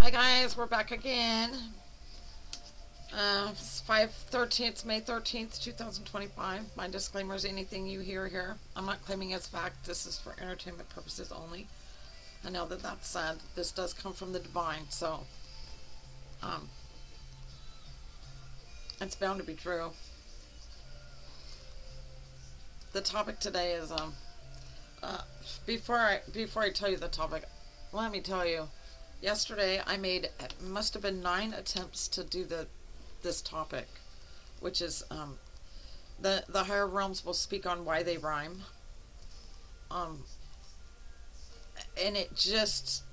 Hi guys, we're back again. It's 5/13th, it's May 13th, 2025. My disclaimer is anything you hear here, I'm not claiming as fact. This is for entertainment purposes only. I know that that's sad. This does come from the divine, so um, it's bound to be true. The topic today is uh, before I tell you the topic, let me tell you. Yesterday I made must have been 9 attempts to do this topic, which is the higher realms will speak on why they rhyme, um, and it just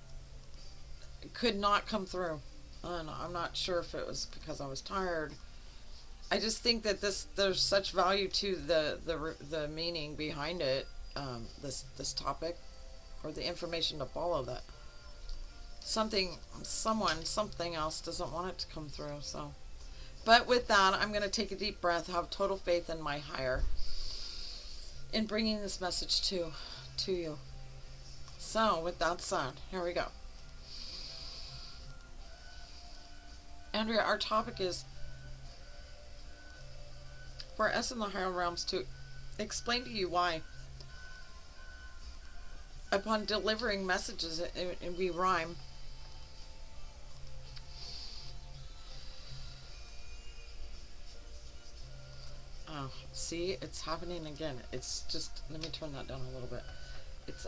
could not come through. And I'm not sure if it was because I was tired. I just think that there's such value to the meaning behind it. This topic, or the information to follow, that something else doesn't want it to come through. So, but with that, I'm going to take a deep breath, have total faith in my higher, in bringing this message to you. So, with that said, here we go. Andrea, our topic is for us in the higher realms to explain to you why, upon delivering messages and we rhyme. Oh, see, it's happening again. It's just, let me turn that down a little bit. It's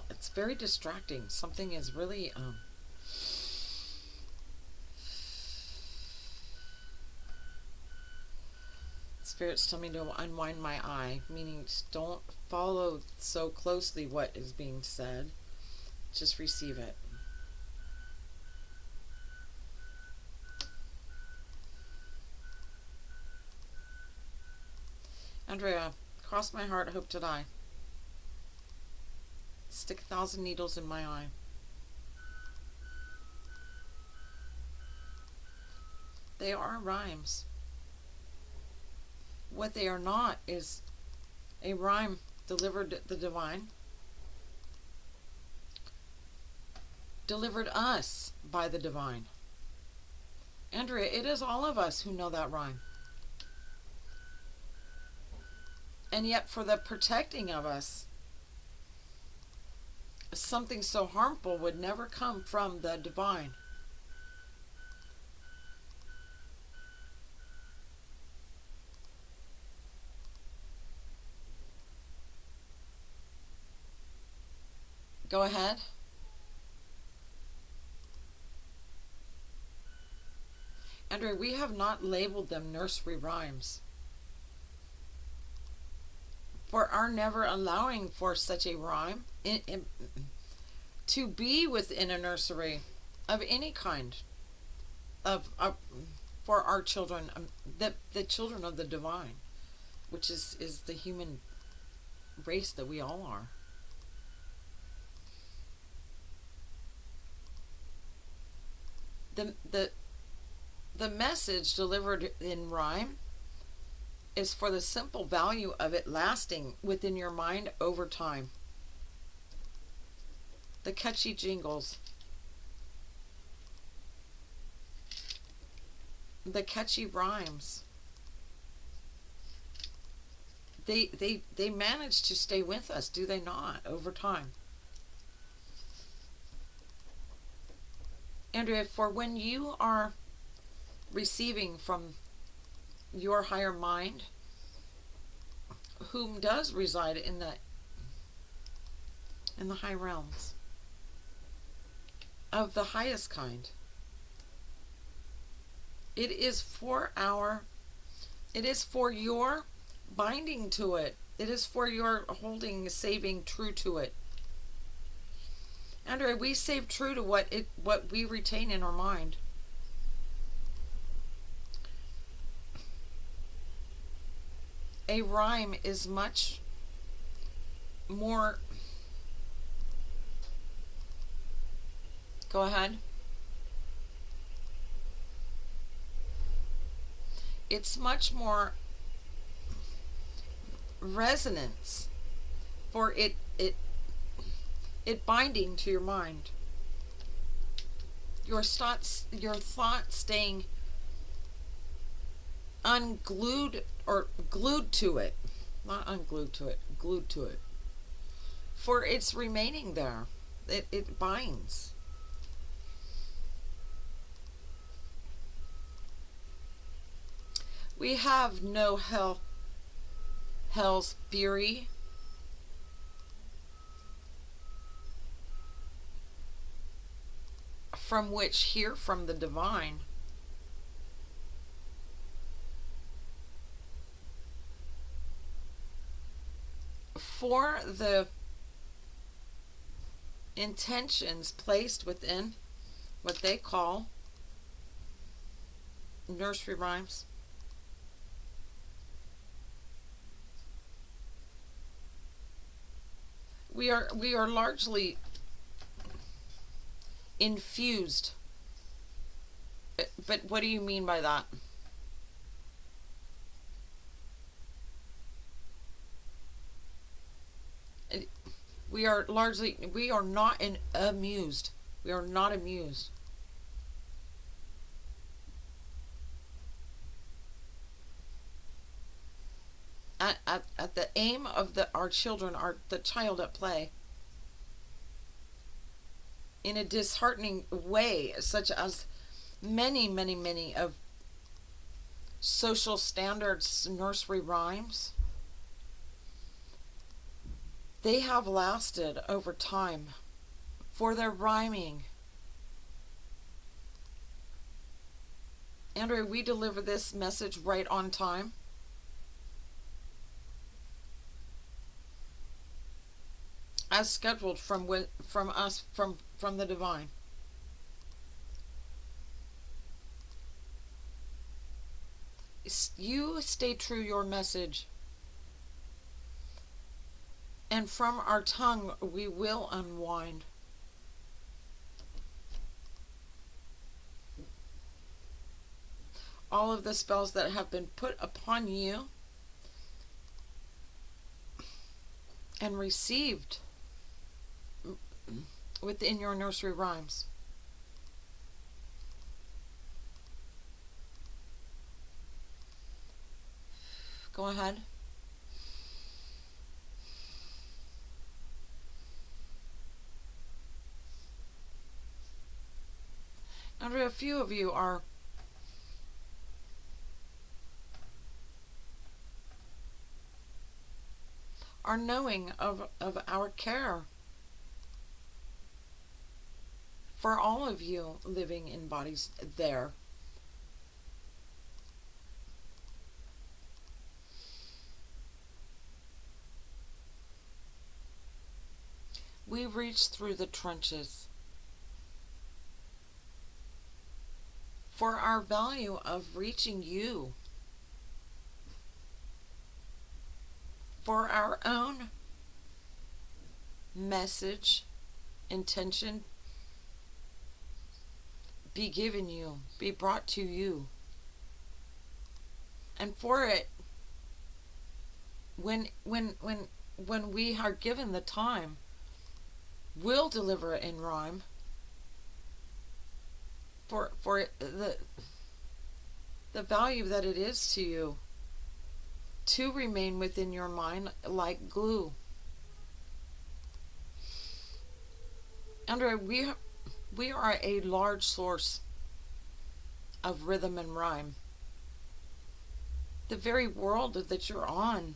it's very distracting. Something is really Spirit's telling me to unwind my eye, meaning don't follow so closely what is being said. Just receive it. Andrea, cross my heart, hope to die. Stick 1,000 needles in my eye. They are rhymes. What they are not is a rhyme delivered the divine, delivered us by the divine. Andrea, it is all of us who know that rhyme. And yet, for the protecting of us, something so harmful would never come from the divine. Go ahead. Andrea, we have not labeled them nursery rhymes. For our never allowing for such a rhyme to be within a nursery of any kind of for our children, the children of the divine, which is the human race that we all are. The message delivered in rhyme is for the simple value of it lasting within your mind over time. The catchy jingles, the catchy rhymes, they manage to stay with us, do they not, over time? Andrea, for when you are receiving from your higher mind, whom does reside in the high realms of the highest kind, it is for your binding to it. It is for your holding, saving true to it. Andrea, we save true to what we retain in our mind. A rhyme is much more. Go ahead. It's much more resonance for it binding to your mind. thoughts staying unglued or glued to it. Not unglued to it, glued to it. For it's remaining there. It binds. We have no hell's fury, from which hear from the divine. For the intentions placed within what they call nursery rhymes, we are largely infused. But what do you mean by that? We are not amused. We are not amused. At the aim of our children, the child at play, in a disheartening way, such as many of social standards nursery rhymes. They have lasted over time for their rhyming. Andrea, we deliver this message right on time. As scheduled from us, from the divine. You stay true your message, and from our tongue we will unwind. All of the spells that have been put upon you and received within your nursery rhymes. Go ahead. Andrea, a few of you are knowing of our care for all of you living in bodies there. We reach through the trenches for our value of reaching you, for our own message, intention, be given you, be brought to you. And for it, when we are given the time, we'll deliver it in rhyme. For the value that it is to you to remain within your mind like glue. Andrea, we are a large source of rhythm and rhyme. The very world that you're on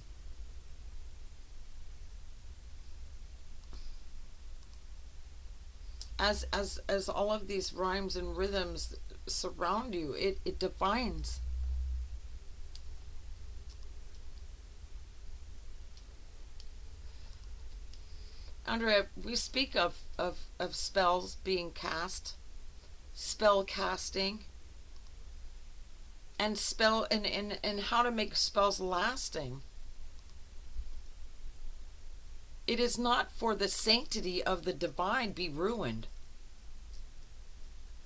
as all of these rhymes and rhythms surround you, it defines. Andrea, we speak of spells being cast, spell casting, and spell and how to make spells lasting. It is not for the sanctity of the divine be ruined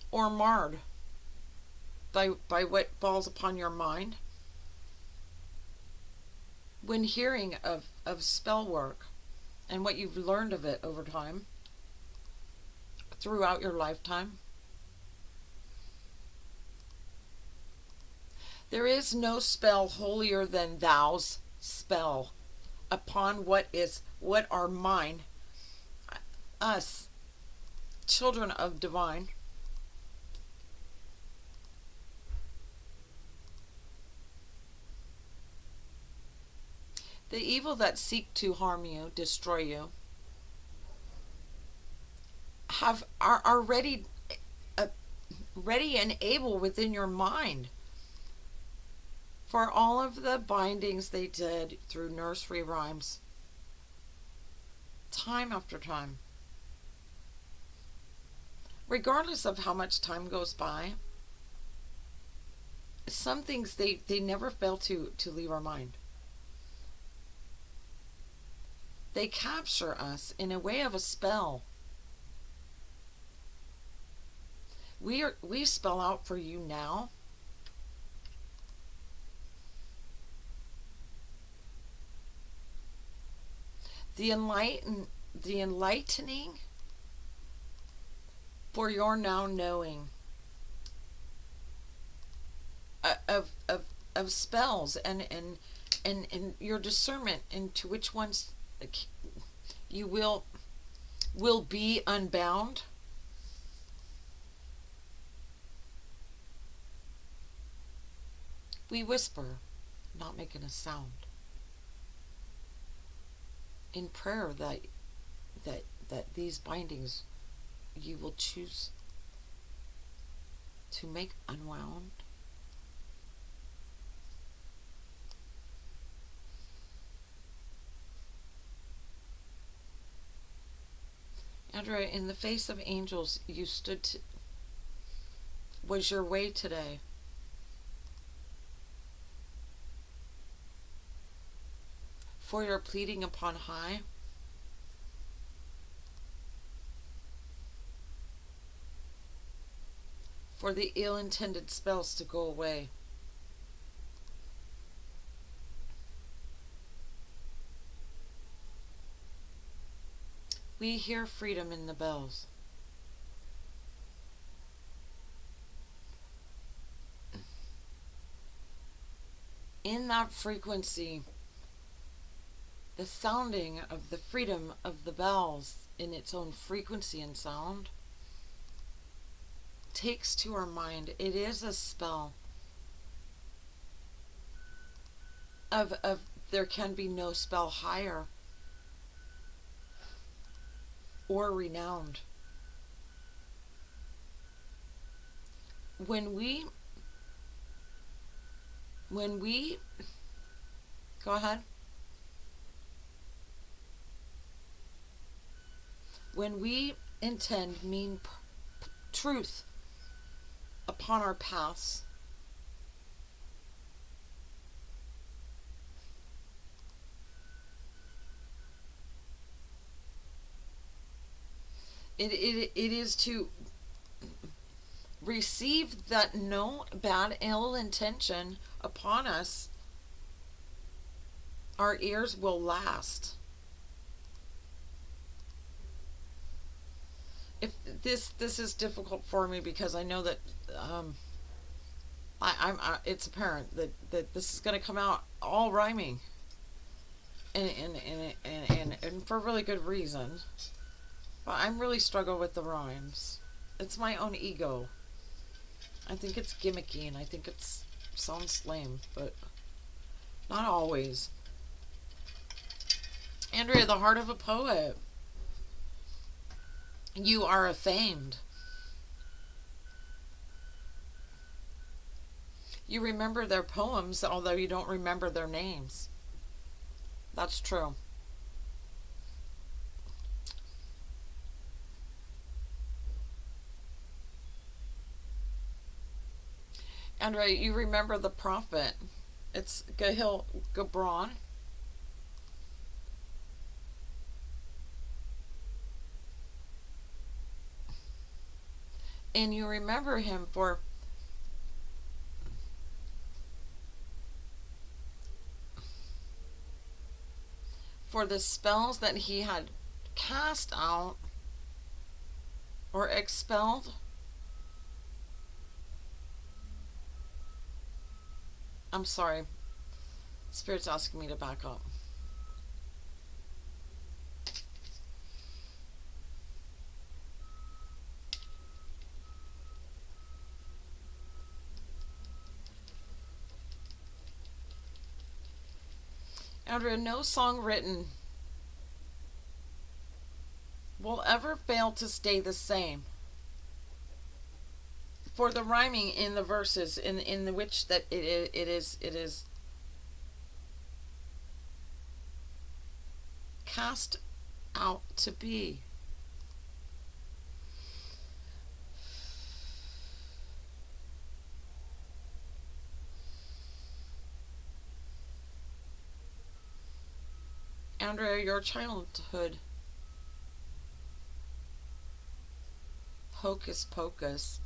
or marred by what falls upon your mind when hearing of spell work and what you've learned of it over time throughout your lifetime. There is no spell holier than thou's spell upon what are mine, us, children of divine. The evil that seek to harm you, destroy you, are ready and able within your mind for all of the bindings they did through nursery rhymes, time after time. Regardless of how much time goes by, some things they never fail to leave our mind. They capture us in a way of a spell. We spell out for you now the enlightening for your now knowing of spells and your discernment into which ones you will be unbound. We whisper, not making a sound, in prayer that these bindings you will choose to make unwound. Andrea, in the face of angels you stood was your way today. For your pleading upon high, for the ill-intended spells to go away. We hear freedom in the bells. In that frequency, the sounding of the freedom of the bells in its own frequency and sound takes to our mind. It is a spell of there can be no spell higher or renowned. When we go ahead. When we intend mean truth upon our paths, it is to receive that no bad ill intention upon us. Our ears will last. If this is difficult for me because I know that it's apparent that this is going to come out all rhyming and for really good reason. But I'm really struggling with the rhymes. It's my own ego. I think it's gimmicky and I think it sounds lame, but not always. Andrea, the heart of a poet. You are famed. You remember their poems, although you don't remember their names. That's true. Andrea, you remember the prophet. It's Gahil Gibran. And you remember him for the spells that he had cast out or expelled I'm sorry. Spirit's asking me to back up. Andrea, no song written will ever fail to stay the same. For the rhyming in the verses, in which that it is cast out to be. Andrea, your childhood. Hocus pocus.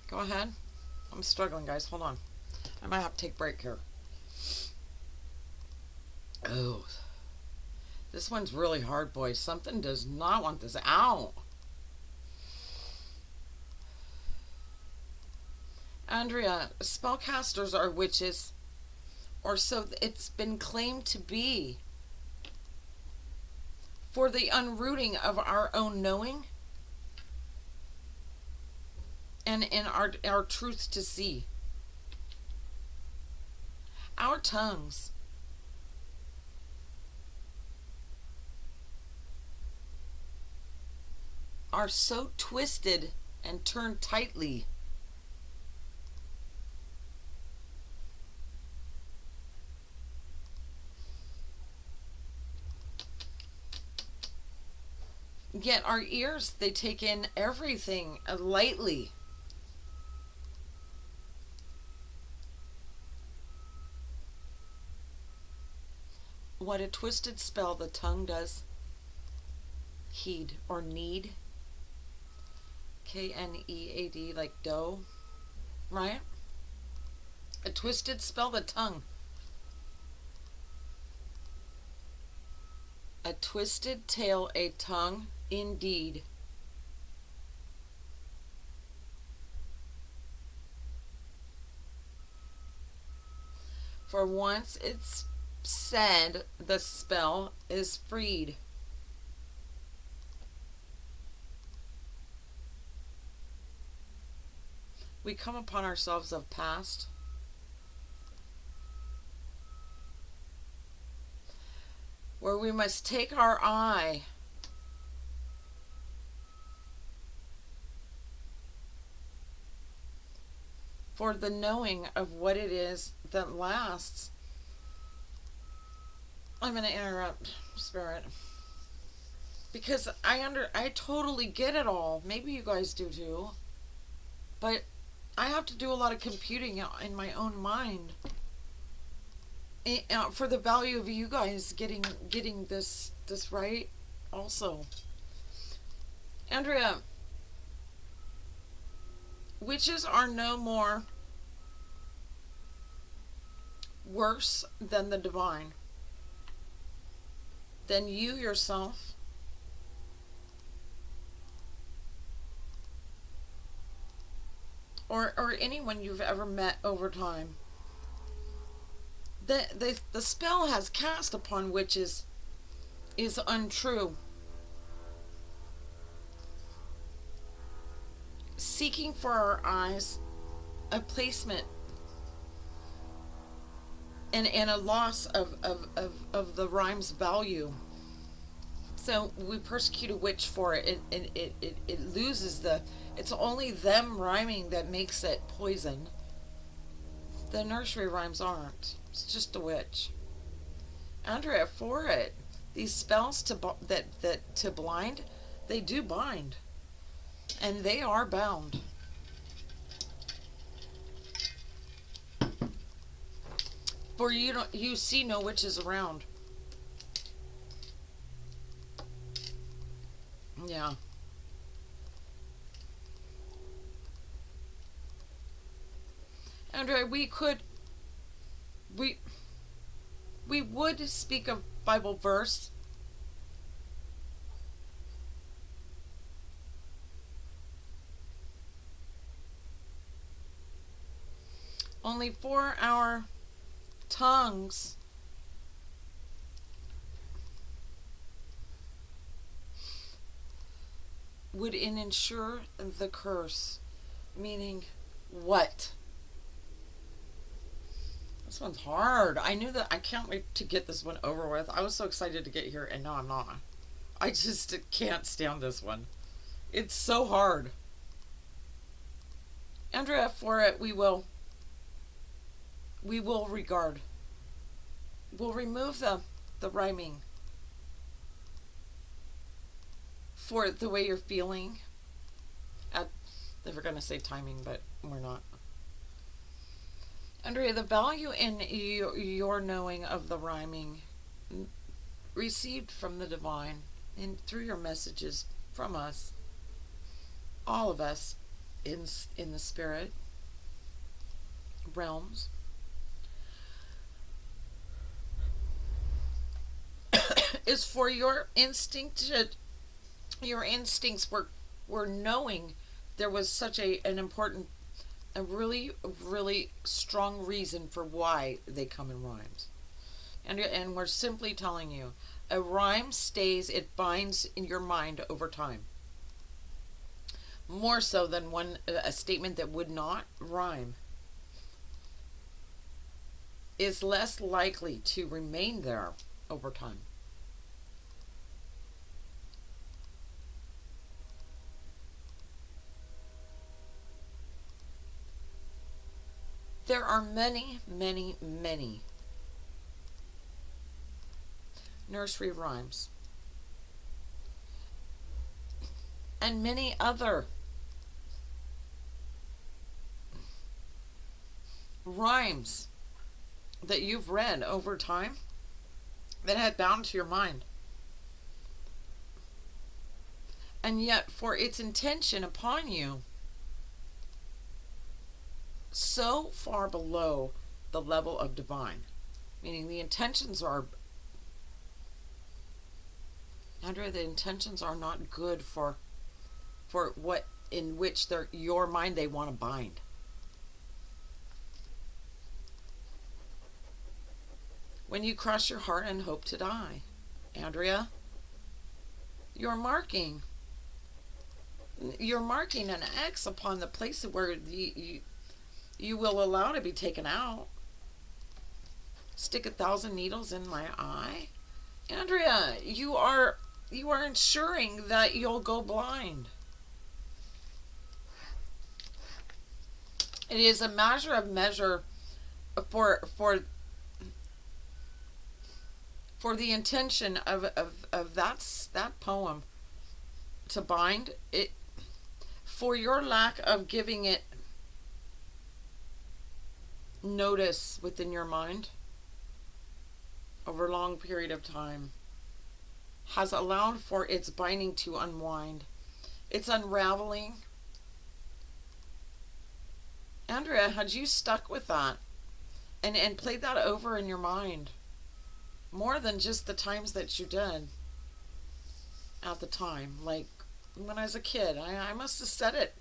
Go ahead. I'm struggling, guys. Hold on. I might have to take a break here. Oh. This one's really hard, boys. Something does not want this out. Andrea, spellcasters are witches, or so it's been claimed to be. For the unrooting of our own knowing and in our truth to see. Our tongues are so twisted and turned tightly yet our ears, they take in everything lightly. What a twisted spell the tongue does heed or need. Knead, like dough, right? A twisted spell the tongue. A twisted tale a tongue indeed. For once it's said, the spell is freed. We come upon ourselves of past, where we must take our eye for the knowing of what it is that lasts. I'm going to interrupt, Spirit, because I totally get it all. Maybe you guys do too, but I have to do a lot of computing in my own mind for the value of you guys getting this right also. Andrea, witches are no more worse than the divine, than you yourself, or anyone you've ever met over time. The spell has cast upon witches is untrue. Seeking for our eyes a placement and a loss of the rhyme's value. So we persecute a witch for it. It loses the... It's only them rhyming that makes it poison. The nursery rhymes aren't. It's just a witch. Andrea, for it, these spells to blind, they do bind, and they are bound. For you see no witches around. Yeah. Andrea, we would speak of Bible verse only for our tongues would ensure the curse. Meaning what? This one's hard. I knew that. I can't wait to get this one over with. I was so excited to get here, and now I'm not. I just can't stand this one. It's so hard. Andrea, for it, we will regard. We'll remove the rhyming for the way you're feeling. They were going to say timing, but we're not. Andrea, the value in your knowing of the rhyming received from the divine and through your messages from us, all of us in the spirit realms, is for your instincts were knowing there was such an important, a really, really strong reason for why they come in rhymes. And we're simply telling you, a rhyme stays, it binds in your mind over time. More so than a statement that would not rhyme is less likely to remain there over time. There are many, many, many nursery rhymes and many other rhymes that you've read over time that had bound to your mind. And yet, for its intention upon you, so far below the level of divine, meaning the intentions are, Andrea, the intentions are not good for what in which your mind they want to bind. When you cross your heart and hope to die, Andrea, you're marking an X upon the place where you will allow to be taken out. Stick 1,000 needles in my eye. Andrea, you are ensuring that you'll go blind. It is a measure for the intention of that poem to bind it, for your lack of giving it notice within your mind over a long period of time has allowed for its binding to unwind. It's unraveling. Andrea, had you stuck with that and played that over in your mind more than just the times that you did at the time, like when I was a kid, I must have said it,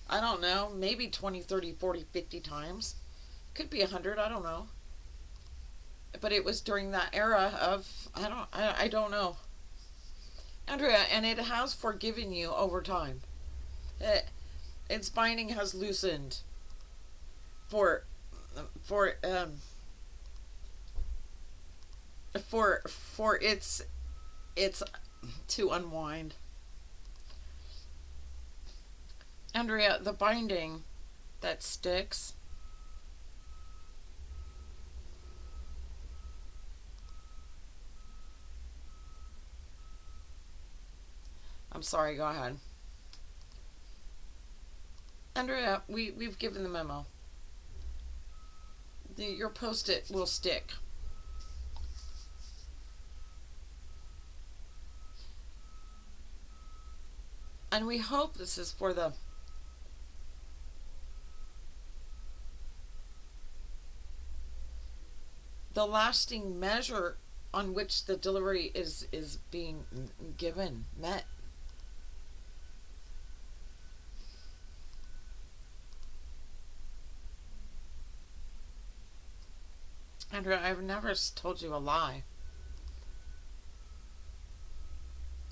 I don't know, maybe 20, 30, 40, 50 times. Could be 100, I don't know. But it was during that era of, I don't know. Andrea, and it has forgiven you over time. Its binding has loosened for its to unwind. Andrea, the binding that sticks I'm sorry, go ahead. Andrea, we've given the memo. Your post-it will stick. And we hope this is for the lasting measure on which the delivery is being met. Andrea, I've never told you a lie,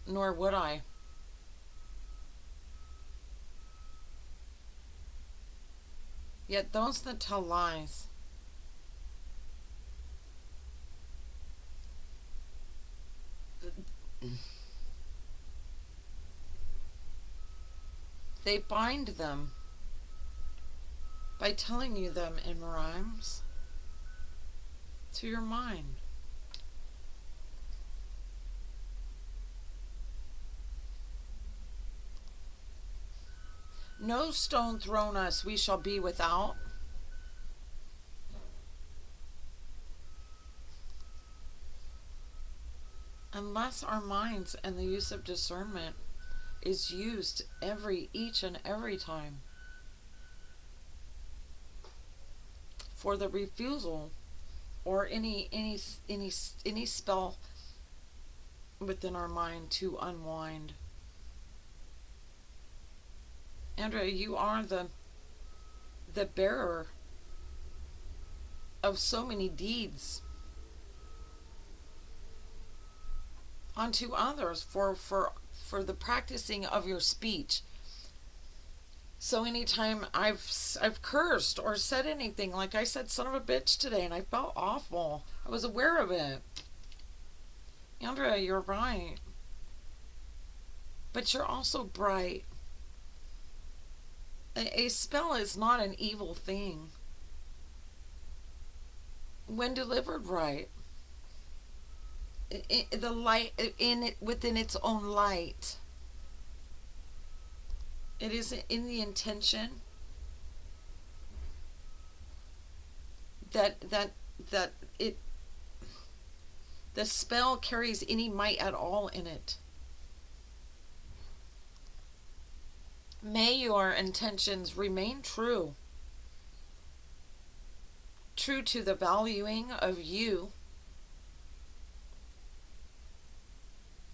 nor would I. Yet those that tell lies, they bind them by telling you them in rhymes to your mind. No stone thrown us we shall be without. Unless our minds and the use of discernment is used each and every time for the refusal or any spell within our mind to unwind. Andrea, you are the bearer of so many deeds onto others for the practicing of your speech. So anytime I've cursed or said anything, like I said son of a bitch today and I felt awful, I was aware of it. Andrea, you're right. But you're also bright. A spell is not an evil thing when delivered right. The light in it within its own light. It is in the intention that it the spell carries any might at all in it. May your intentions remain true to the valuing of you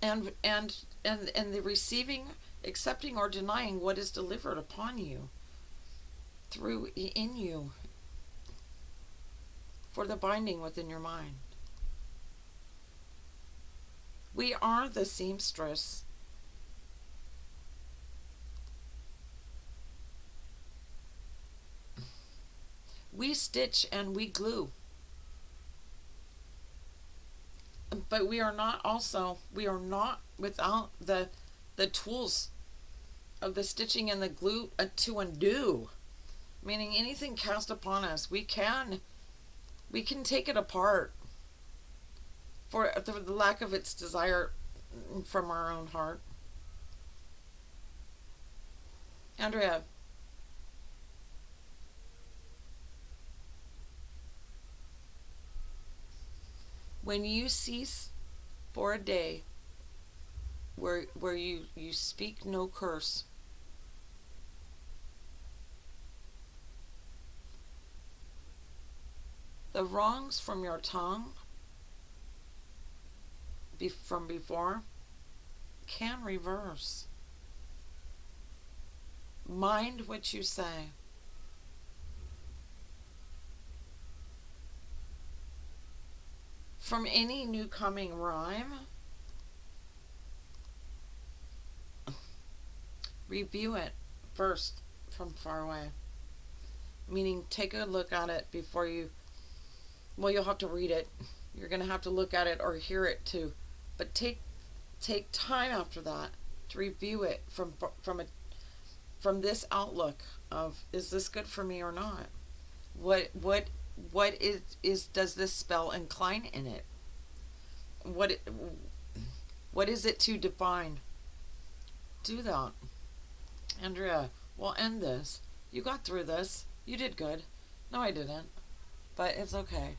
and the receiving, accepting or denying what is delivered upon you through in you for the binding within your mind. We are the seamstress. We stitch and we glue. But we are not without the tools of the stitching and the glue to undo. Meaning anything cast upon us, we can take it apart for the lack of its desire from our own heart. Andrea, when you cease for a day where you speak no curse, the wrongs from your tongue from before can reverse. Mind what you say. From any new coming rhyme, review it first from far away. Meaning take a look at it before you, well, you'll have to read it. You're going to have to look at it or hear it too. But take time after that to review it from this outlook of, is this good for me or not? What is does this spell incline in it? What is it to define? Do that. Andrea, we'll end this. You got through this. You did good. No, I didn't. But it's okay.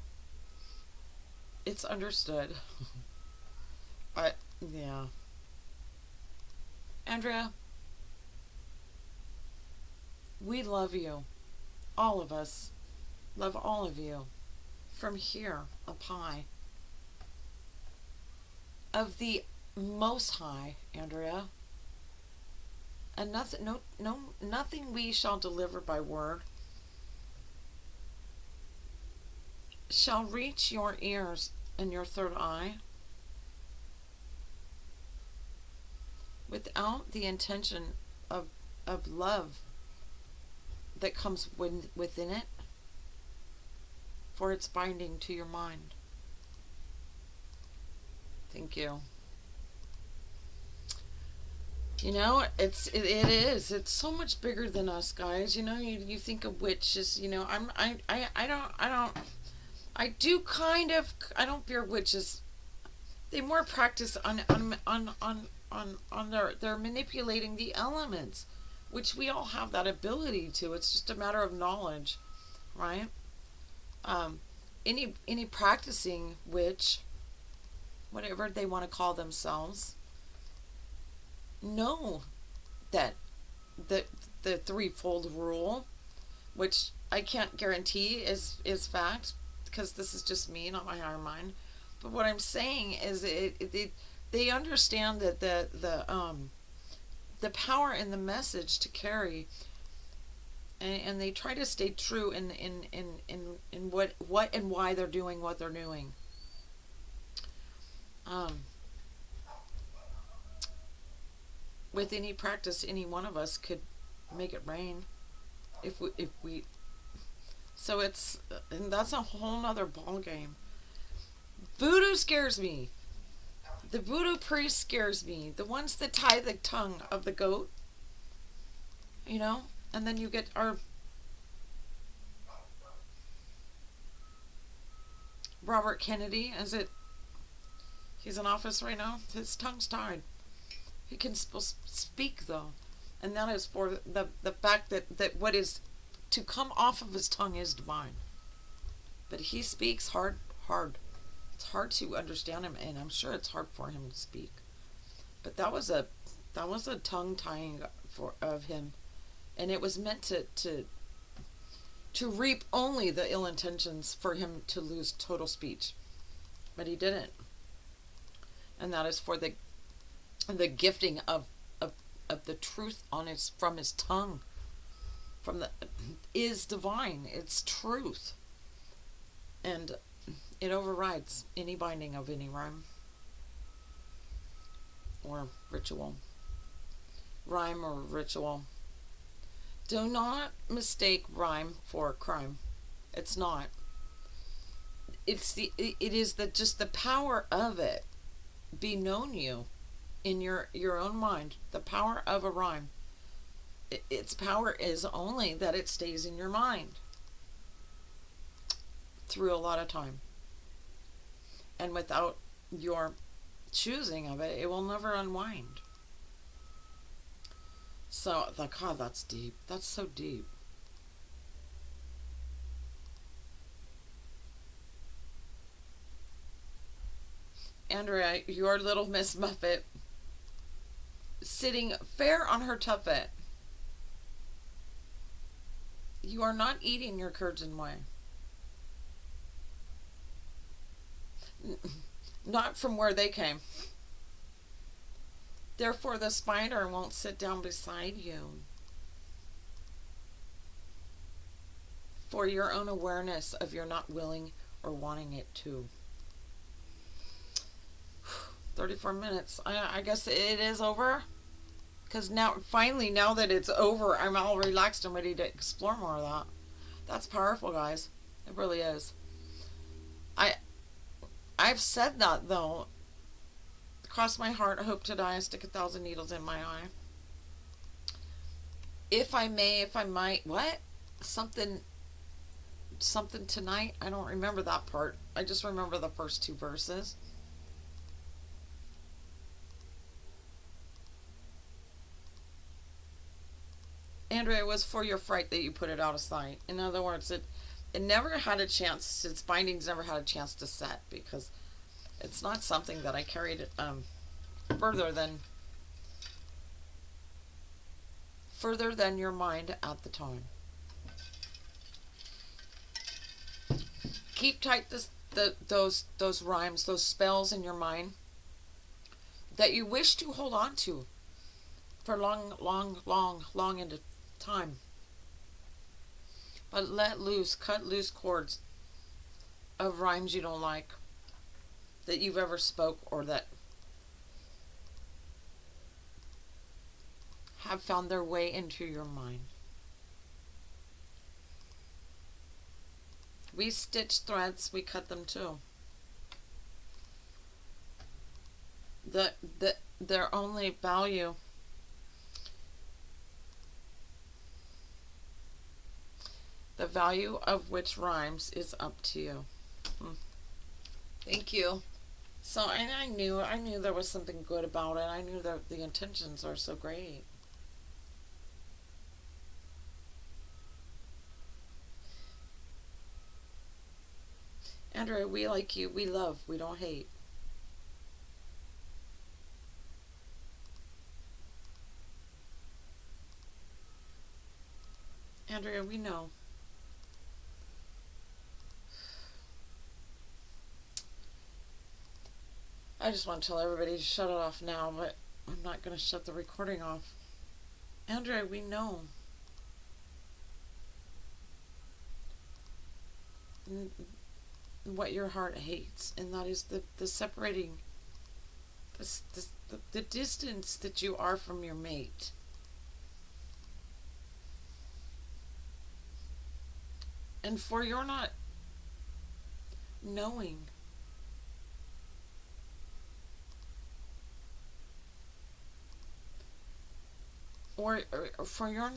It's understood. But, yeah. Andrea, we love you. All of us love all of you. From here up high. Of the Most High, Andrea. And nothing we shall deliver by word shall reach your ears and your third eye without the intention of, of love that comes within it, for its binding to your mind. Thank you. You know, it is. It's so much bigger than us, guys. You know, you think of witches. You know, I do kind of. I don't fear witches. They more practice on their manipulating the elements, which we all have that ability to. It's just a matter of knowledge, right? Any practicing witch, whatever they want to call themselves, know that the threefold rule, which I can't guarantee is fact, because this is just me, not my higher mind. But what I'm saying is they understand that the power in the message to carry, and they try to stay true in what and why they're doing what they're doing. With any practice, any one of us could make it rain if we so it's, and that's a whole nother ball game. Voodoo scares me. The voodoo priest scares me. The ones that tie the tongue of the goat, you know, and then you get our Robert Kennedy. He's in office right now. His tongue's tied. He can speak though, and that is for the fact that what is to come off of his tongue is divine. But he speaks hard. It's hard to understand him, and I'm sure it's hard for him to speak. But that was a tongue tying of him, and it was meant to reap only the ill intentions for him to lose total speech, but he didn't. And that is for the gifting of the truth from his tongue, is divine. It's truth, and it overrides any binding of any rhyme or ritual. Rhyme or ritual. Do not mistake rhyme for crime. It's not. It is just the power of it be known you in your own mind. The power of a rhyme. Its power is only that it stays in your mind through a lot of time. And without your choosing of it, it will never unwind. So, God, that's deep. That's so deep. Andrea, your little Miss Muffet, sitting fair on her tuffet. You are not eating your curds and whey. Not from where they came. Therefore, the spider won't sit down beside you. For your own awareness of your not willing or wanting it to. 34 minutes. I guess it is over. Because now, finally, now that it's over, I'm all relaxed and ready to explore more of that. That's powerful, guys. It really is. I've said that, though. Cross my heart, I hope to die, I stick 1,000 needles in my eye. If I might, what? Something tonight? I don't remember that part. I just remember the first two verses. Andrea, it was for your fright that you put it out of sight. In other words, it never had a chance, its bindings never had a chance to set, because it's not something that I carried further than your mind at the time. Keep tight those rhymes, those spells in your mind that you wish to hold on to for long into time. But cut loose cords of rhymes you don't like that you've ever spoke or that have found their way into your mind. We stitch threads, we cut them too. Their only value the value of which rhymes is up to you. Thank you. So I knew there was something good about it. I knew that the intentions are so great. Andrea, we like you. We love. We don't hate. Andrea, we know. I just want to tell everybody to shut it off now, but I'm not going to shut the recording off. Andrea, we know. What your heart hates, and that is the separating, the distance that you are from your mate. And for your not knowing or for your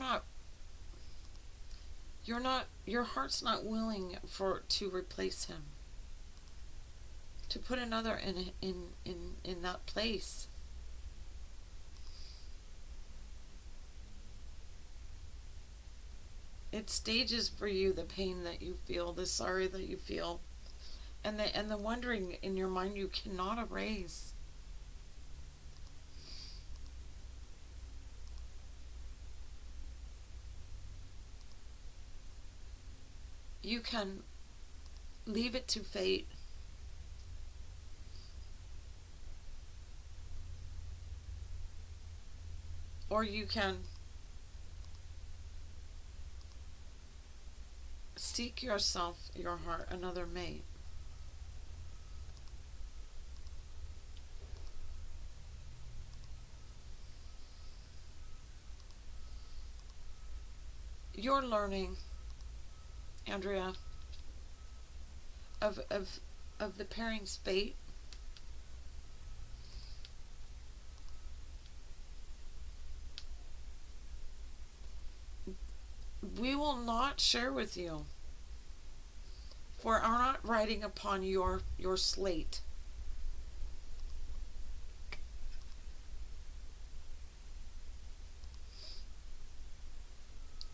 heart's not willing to replace him, to put another in that place. It stages for you the pain that you feel, the sorrow that you feel, and the wondering in your mind you cannot erase. You can leave it to fate. Or you can seek yourself, your heart, another mate. You're learning, Andrea, of the pairing's fate. We will not share with you, for are not writing upon your slate.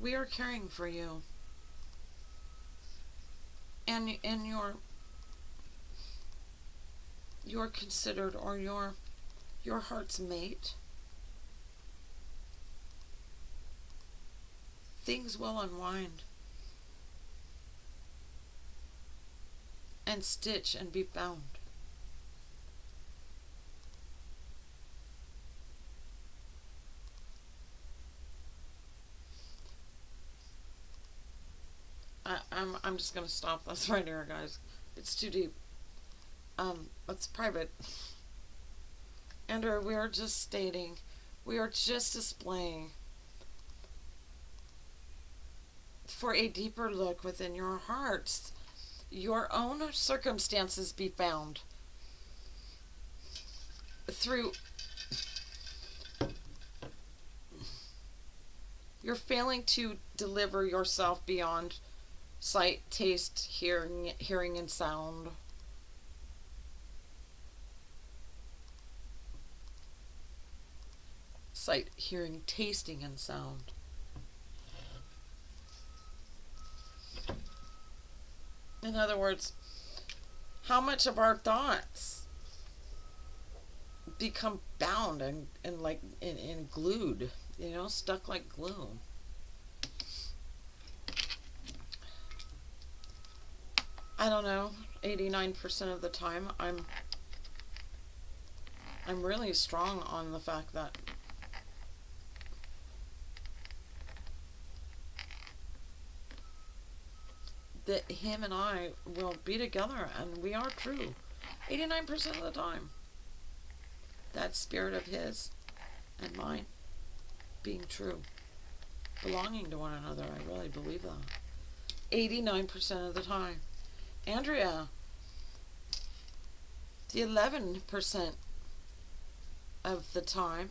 We are caring for you and you're considered, or your heart's mate. Things will unwind and stitch and be found. I'm just gonna stop this right here, guys. It's too deep. It's private. Andrew, we are just stating, we are just displaying for a deeper look within your hearts, your own circumstances be found through you're failing to deliver yourself beyond sight, taste, hearing and sound. Sight, hearing, tasting, and sound. In other words, how much of our thoughts become bound and like and glued, stuck like glue. I don't know, 89% of the time I'm really strong on the fact that that him and I will be together, and we are true 89% of the time. That spirit of his and mine being true, belonging to one another. I really believe that. 89% of the time. Andrea, the 11% of the time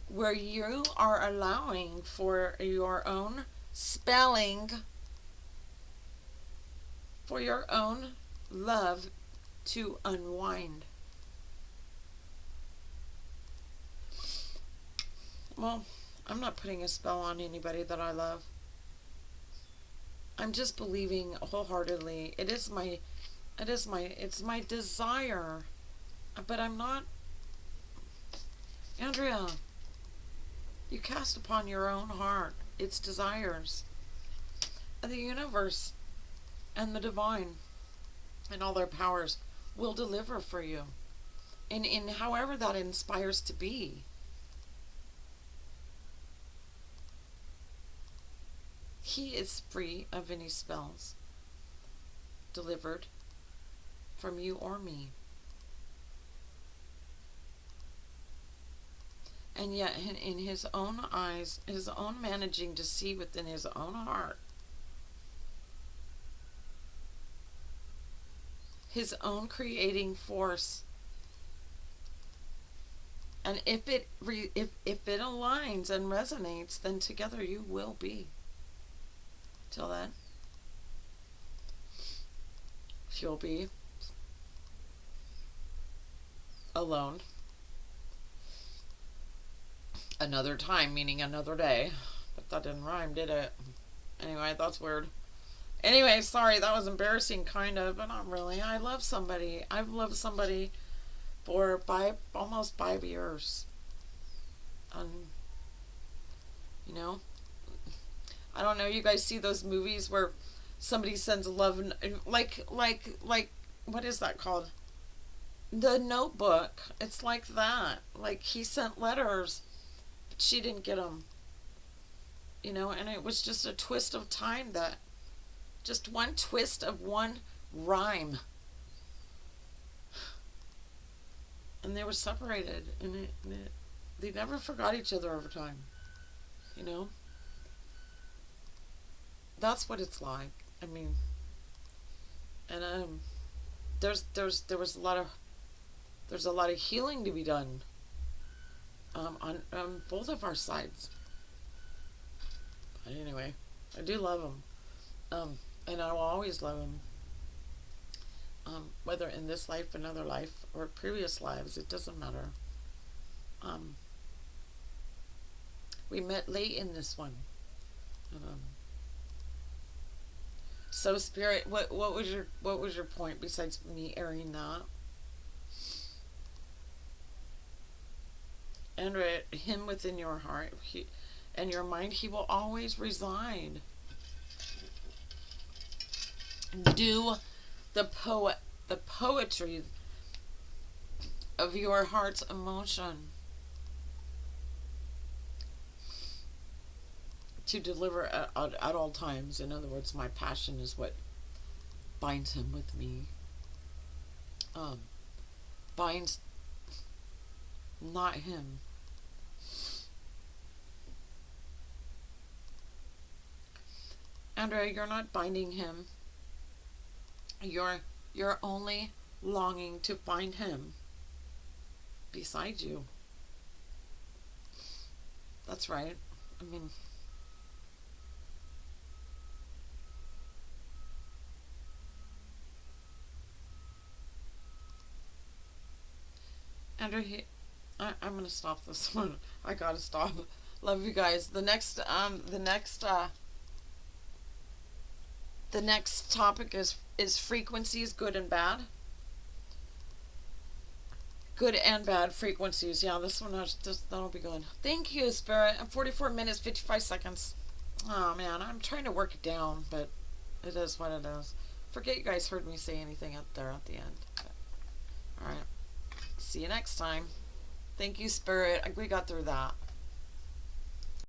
where you are allowing for your own spelling, for your own love to unwind. Well, I'm not putting a spell on anybody that I love. I'm just believing wholeheartedly. It's my desire. But I'm not. Andrea, you cast upon your own heart its desires. And the universe and the divine and all their powers will deliver for you. In however that inspires to be. He is free of any spells delivered from you or me. And yet, in his own eyes, his own managing to see within his own heart, his own creating force. And if it aligns and resonates, then together you will be. Till then, you'll be alone. Another time, meaning another day. But that didn't rhyme, did it? Anyway, that's weird. Anyway, sorry, that was embarrassing, kind of, but not really. I love somebody. I've loved somebody for almost 5 years. You know, I don't know. You guys see those movies where somebody sends love, like what is that called? The Notebook. It's like that. Like he sent letters, but she didn't get them. You know, and it was just a twist of time, that just one twist of one rhyme, and they were separated, and they never forgot each other over time. You know. That's what it's like. I mean, and there's a lot of healing to be done on both of our sides. But anyway, I do love him, and I will always love him. Whether in this life, another life, or previous lives, it doesn't matter. We met late in this one. So Spirit, what was your point besides me airing that? And him within your heart and your mind, he will always reside. Do the poetry of your heart's emotion to deliver at all times. In other words, my passion is what binds him with me. Binds not him. Andrea, you're not binding him. You're only longing to find him beside you. That's right. I mean, Andrew, I'm gonna stop this one. I gotta stop. Love you guys. The next topic is frequencies, good and bad. Good and bad frequencies. Yeah, this one that'll be good. Thank you, Spirit. 44 minutes, 55 seconds. Oh man, I'm trying to work it down, but it is what it is. Forget you guys heard me say anything up there at the end. All right. See you next time. Thank you, Spirit. We got through that.